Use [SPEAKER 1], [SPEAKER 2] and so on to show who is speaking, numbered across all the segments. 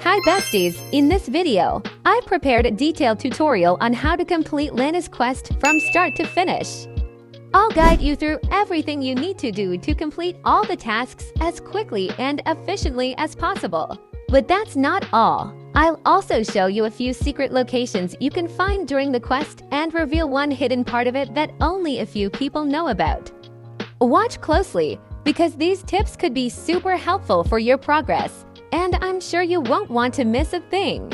[SPEAKER 1] Hi besties, in this video, I prepared a detailed tutorial on how to complete Lana'S quest from start to finish. I'll guide you through everything you need to do to complete all the tasks as quickly and efficiently as possible. But that's not all. I'll also show you a few secret locations you can find during the quest and reveal one hidden part of it that only a few people know about. Watch closely, because these tips could be super helpful for your progress, and I'm sure you won't want to miss a thing.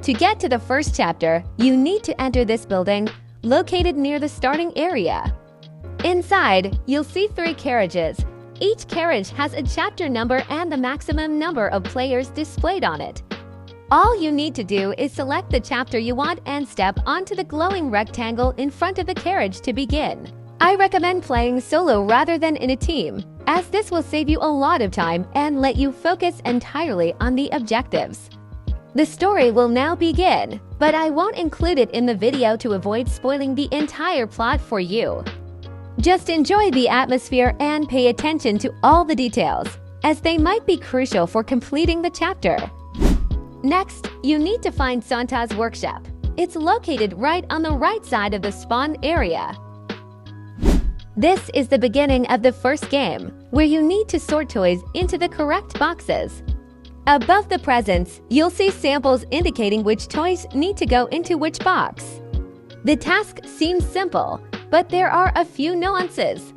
[SPEAKER 1] To get to the first chapter, you need to enter this building, located near the starting area. Inside, you'll see 3 carriages. Each carriage has a chapter number and the maximum number of players displayed on it. All you need to do is select the chapter you want and step onto the glowing rectangle in front of the carriage to begin. I recommend playing solo rather than in a team, as this will save you a lot of time and let you focus entirely on the objectives. The story will now begin, but I won't include it in the video to avoid spoiling the entire plot for you. Just enjoy the atmosphere and pay attention to all the details, as they might be crucial for completing the chapter. Next, you need to find Santa's workshop. It's located right on the right side of the spawn area. This is the beginning of the first game, where you need to sort toys into the correct boxes. Above the presents, you'll see samples indicating which toys need to go into which box. The task seems simple, but there are a few nuances.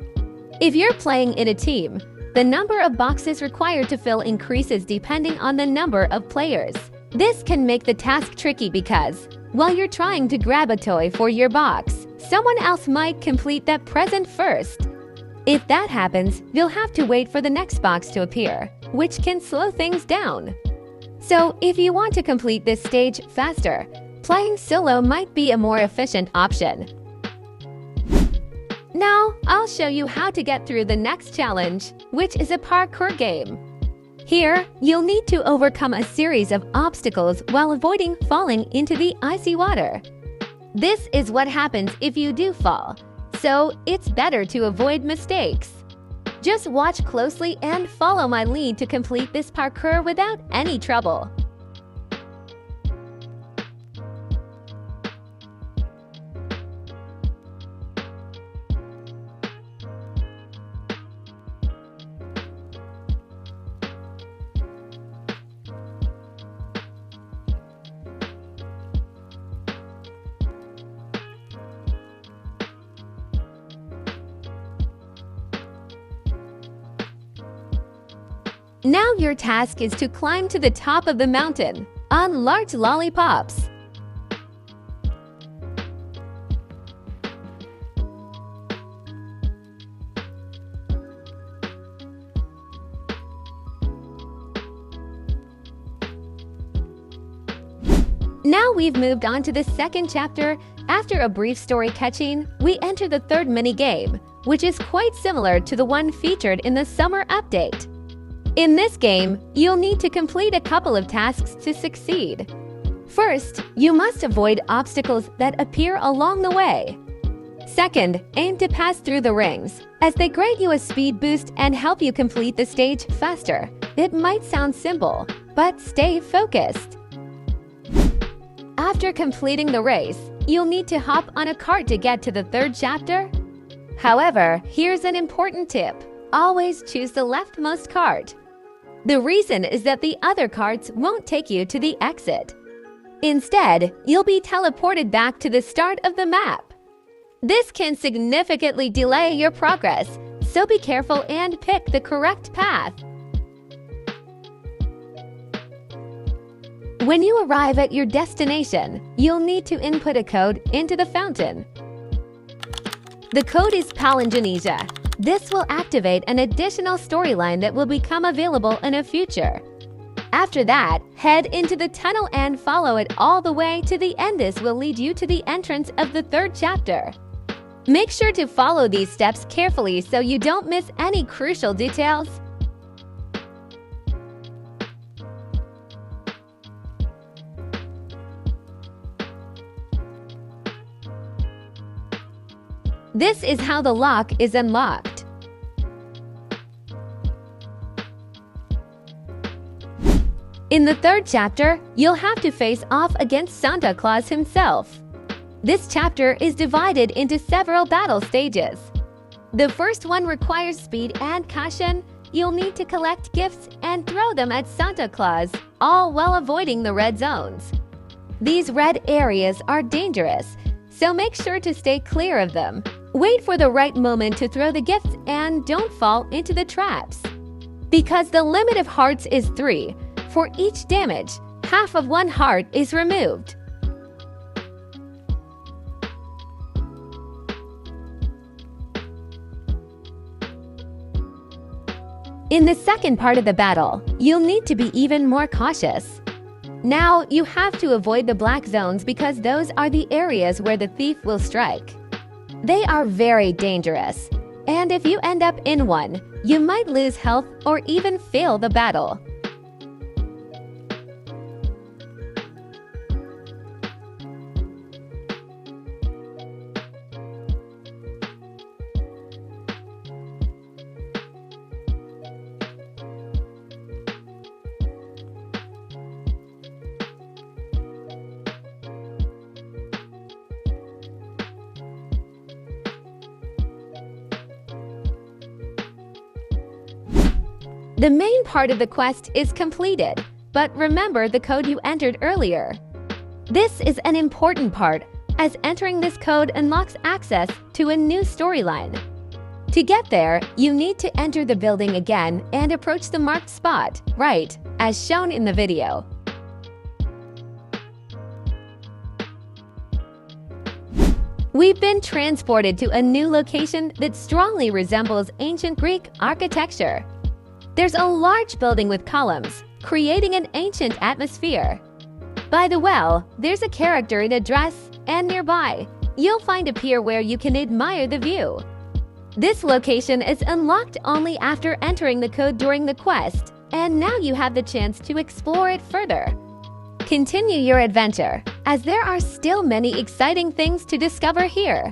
[SPEAKER 1] If you're playing in a team, the number of boxes required to fill increases depending on the number of players. This can make the task tricky because, while you're trying to grab a toy for your box, someone else might complete that present first. If that happens, you'll have to wait for the next box to appear, which can slow things down. So, if you want to complete this stage faster, playing solo might be a more efficient option. Now, I'll show you how to get through the next challenge, which is a parkour game. Here, you'll need to overcome a series of obstacles while avoiding falling into the icy water. This is what happens if you do fall, so it's better to avoid mistakes. Just watch closely and follow my lead to complete this parkour without any trouble. Now your task is to climb to the top of the mountain on large lollipops. Now we've moved on to the second chapter. After a brief story catching, we enter the third mini-game, which is quite similar to the one featured in the summer update. In this game, you'll need to complete a couple of tasks to succeed. First, you must avoid obstacles that appear along the way. Second, aim to pass through the rings, as they grant you a speed boost and help you complete the stage faster. It might sound simple, but stay focused. After completing the race, you'll need to hop on a cart to get to the third chapter. However, here's an important tip. Always choose the leftmost cart. The reason is that the other carts won't take you to the exit. Instead, you'll be teleported back to the start of the map. This can significantly delay your progress, so be careful and pick the correct path. When you arrive at your destination, you'll need to input a code into the fountain. The code is Palingenesia. This will activate an additional storyline that will become available in a future. After that, head into the tunnel and follow it all the way to the end. This will lead you to the entrance of the third chapter. Make sure to follow these steps carefully so you don't miss any crucial details. This is how the lock is unlocked. In the third chapter, you'll have to face off against Santa Claus himself. This chapter is divided into several battle stages. The first one requires speed and caution. You'll need to collect gifts and throw them at Santa Claus, all while avoiding the red zones. These red areas are dangerous, so make sure to stay clear of them. Wait for the right moment to throw the gifts and don't fall into the traps. Because the limit of hearts is 3, for each damage, half of 1 heart is removed. In the second part of the battle, you'll need to be even more cautious. Now, you have to avoid the black zones because those are the areas where the thief will strike. They are very dangerous, and if you end up in one, you might lose health or even fail the battle. The main part of the quest is completed, but remember the code you entered earlier. This is an important part, as entering this code unlocks access to a new storyline. To get there, you need to enter the building again and approach the marked spot, right, as shown in the video. We've been transported to a new location that strongly resembles ancient Greek architecture. There's a large building with columns, creating an ancient atmosphere. By the well, there's a character in a dress, and nearby, you'll find a pier where you can admire the view. This location is unlocked only after entering the code during the quest, and now you have the chance to explore it further. Continue your adventure, as there are still many exciting things to discover here.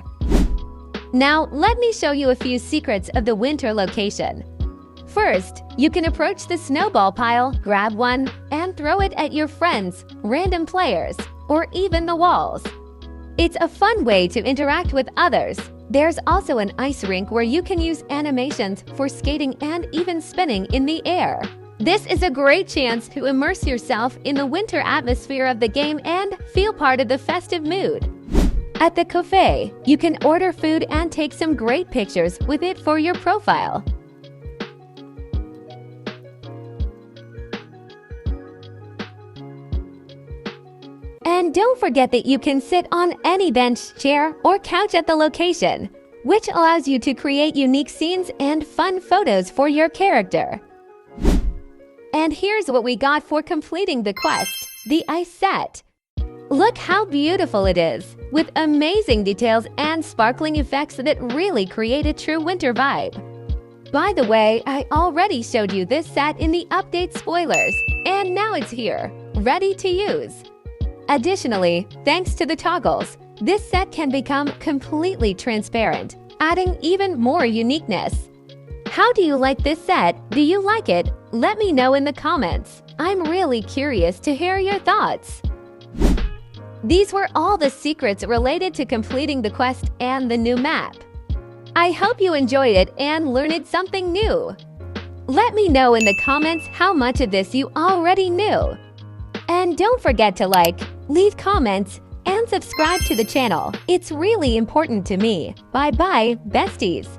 [SPEAKER 1] Now, let me show you a few secrets of the winter location. First, you can approach the snowball pile, grab one, and throw it at your friends, random players, or even the walls. It's a fun way to interact with others. There's also an ice rink where you can use animations for skating and even spinning in the air. This is a great chance to immerse yourself in the winter atmosphere of the game and feel part of the festive mood. At the cafe, you can order food and take some great pictures with it for your profile. And don't forget that you can sit on any bench, chair, or couch at the location, which allows you to create unique scenes and fun photos for your character. And here's what we got for completing the quest, the ice set. Look how beautiful it is, with amazing details and sparkling effects that really create a true winter vibe. By the way, I already showed you this set in the update spoilers, and now it's here, ready to use. Additionally, thanks to the toggles, this set can become completely transparent, adding even more uniqueness. How do you like this set? Do you like it? Let me know in the comments. I'm really curious to hear your thoughts. These were all the secrets related to completing the quest and the new map. I hope you enjoyed it and learned something new. Let me know in the comments how much of this you already knew. And don't forget to like, leave comments, and subscribe to the channel. It's really important to me. Bye-bye, besties.